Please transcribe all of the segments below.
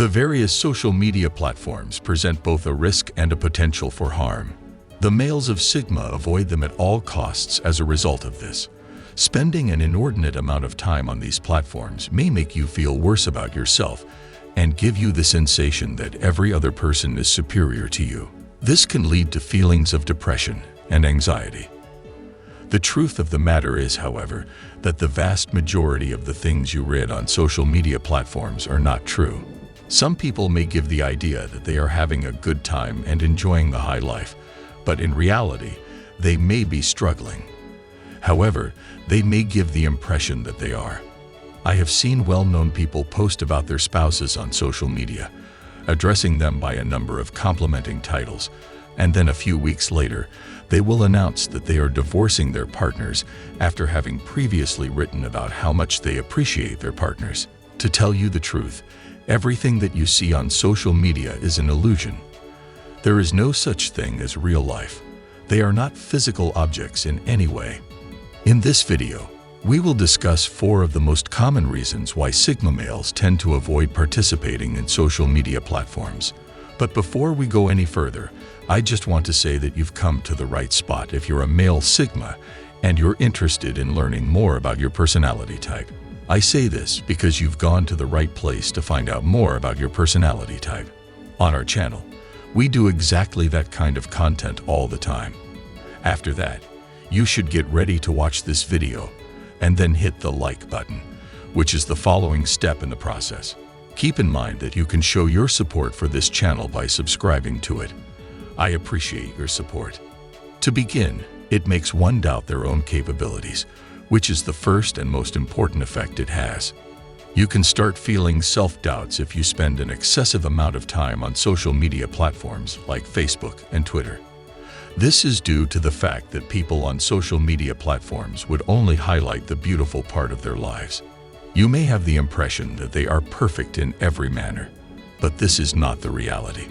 The various social media platforms present both a risk and a potential for harm. The males of Sigma avoid them at all costs as a result of this. Spending an inordinate amount of time on these platforms may make you feel worse about yourself and give you the sensation that every other person is superior to you. This can lead to feelings of depression and anxiety. The truth of the matter is, however, that the vast majority of the things you read on social media platforms are not true. Some people may give the idea that they are having a good time and enjoying the high life, but in reality, they may be struggling. However, they may give the impression that they are. I have seen well-known people post about their spouses on social media, addressing them by a number of complimenting titles, and then a few weeks later, they will announce that they are divorcing their partners after having previously written about how much they appreciate their partners. To tell you the truth, everything that you see on social media is an illusion. There is no such thing as real life. They are not physical objects in any way. In this video, we will discuss 4 of the most common reasons why Sigma males tend to avoid participating in social media platforms. But before we go any further, I just want to say that you've come to the right spot if you're a male Sigma and you're interested in learning more about your personality type. I say this because you've gone to the right place to find out more about your personality type. On our channel, we do exactly that kind of content all the time. After that, you should get ready to watch this video and then hit the like button, which is the following step in the process. Keep in mind that you can show your support for this channel by subscribing to it. I appreciate your support. To begin, it makes one doubt their own capabilities, which is the first and most important effect it has. You can start feeling self-doubts if you spend an excessive amount of time on social media platforms like Facebook and Twitter. This is due to the fact that people on social media platforms would only highlight the beautiful part of their lives. You may have the impression that they are perfect in every manner, but this is not the reality.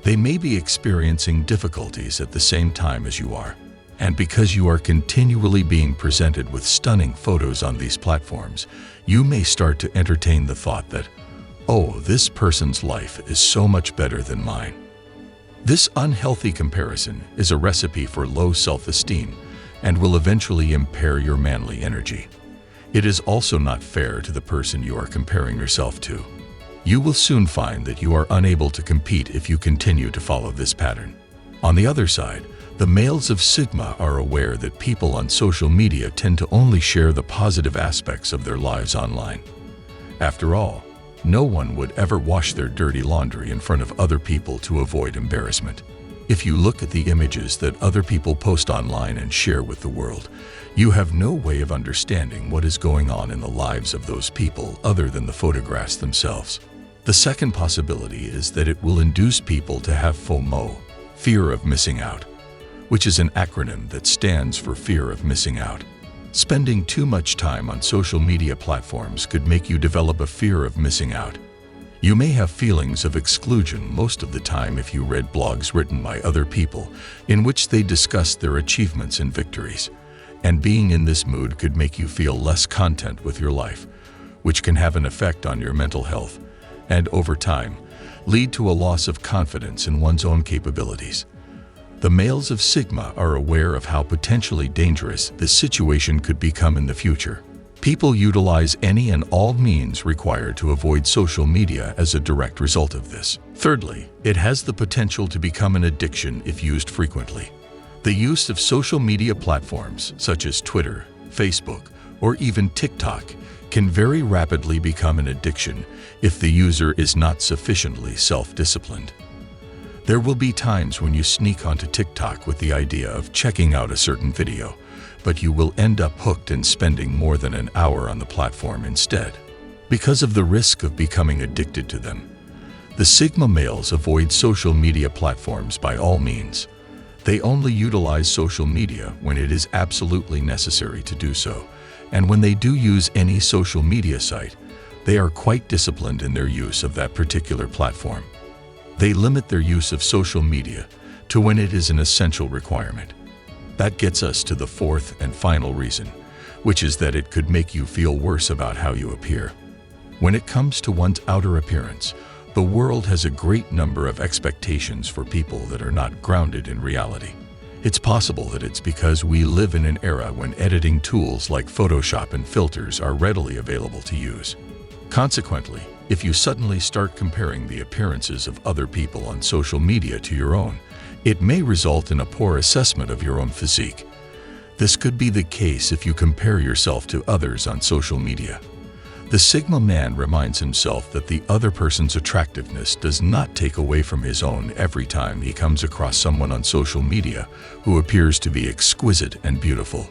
They may be experiencing difficulties at the same time as you are, and because you are continually being presented with stunning photos on these platforms, you may start to entertain the thought that, oh, this person's life is so much better than mine. This unhealthy comparison is a recipe for low self-esteem and will eventually impair your manly energy. It is also not fair to the person you are comparing yourself to. You will soon find that you are unable to compete if you continue to follow this pattern. On the other side, the males of Sigma are aware that people on social media tend to only share the positive aspects of their lives online. After all, no one would ever wash their dirty laundry in front of other people to avoid embarrassment. If you look at the images that other people post online and share with the world, you have no way of understanding what is going on in the lives of those people other than the photographs themselves. The second possibility is that it will induce people to have FOMO, fear of missing out, which is an acronym that stands for fear of missing out. Spending too much time on social media platforms could make you develop a fear of missing out. You may have feelings of exclusion most of the time if you read blogs written by other people in which they discuss their achievements and victories, and being in this mood could make you feel less content with your life, which can have an effect on your mental health, and over time, lead to a loss of confidence in one's own capabilities. The males of Sigma are aware of how potentially dangerous this situation could become in the future. People utilize any and all means required to avoid social media as a direct result of this. Thirdly, it has the potential to become an addiction if used frequently. The use of social media platforms such as Twitter, Facebook, or even TikTok can very rapidly become an addiction if the user is not sufficiently self-disciplined. There will be times when you sneak onto TikTok with the idea of checking out a certain video, but you will end up hooked and spending more than an hour on the platform instead. Because of the risk of becoming addicted to them, the Sigma males avoid social media platforms by all means. They only utilize social media when it is absolutely necessary to do so, and when they do use any social media site, they are quite disciplined in their use of that particular platform. They limit their use of social media to when it is an essential requirement. That gets us to the fourth and final reason, which is that it could make you feel worse about how you appear. When it comes to one's outer appearance, the world has a great number of expectations for people that are not grounded in reality. It's possible that it's because we live in an era when editing tools like Photoshop and filters are readily available to use. Consequently, if you suddenly start comparing the appearances of other people on social media to your own, it may result in a poor assessment of your own physique. This could be the case if you compare yourself to others on social media. The Sigma man reminds himself that the other person's attractiveness does not take away from his own every time he comes across someone on social media who appears to be exquisite and beautiful.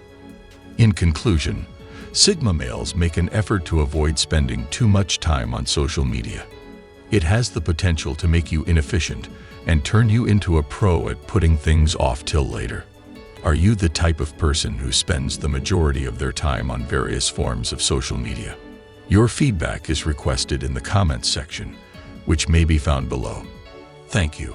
In conclusion, Sigma males make an effort to avoid spending too much time on social media. It has the potential to make you inefficient and turn you into a pro at putting things off till later. Are you the type of person who spends the majority of their time on various forms of social media? Your feedback is requested in the comments section, which may be found below. Thank you.